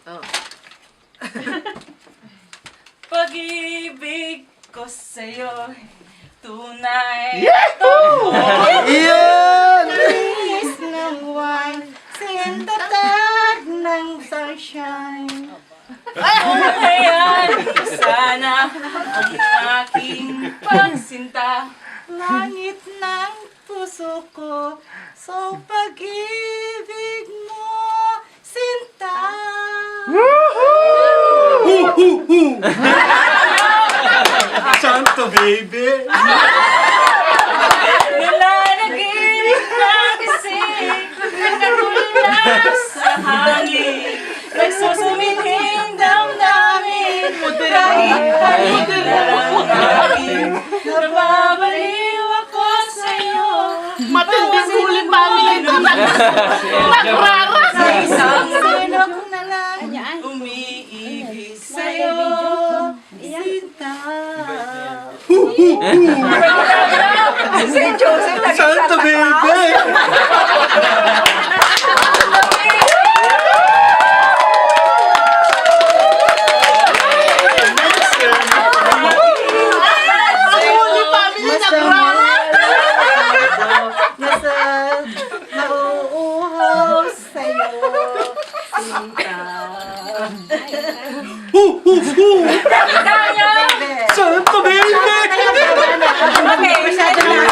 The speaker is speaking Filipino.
Oh. Pag-ibig ko sa'yo, tunay. Iyon! Tamis ng wine, sintatag ng sunshine. Kung hayaan mo sana ang aking pagsinta. Langit ng puso ko, sa pag-ibig mo, sinta. Santo baby! Nalalaginip na kasi nakatulala sa hangin. Nagsusumithing damdamin kahit halika lang akin. Nababaliw ako sa'yo. Matinding huli family ito. Nagraras. Sa isang Sinok na lang, umiibig sa'yo. sinta. Si Joseph Santo baby! huli family nagraras. Nasa nauuhaw sa'yo, sinta. Kaya! Santo baby! Okay, Masyado na.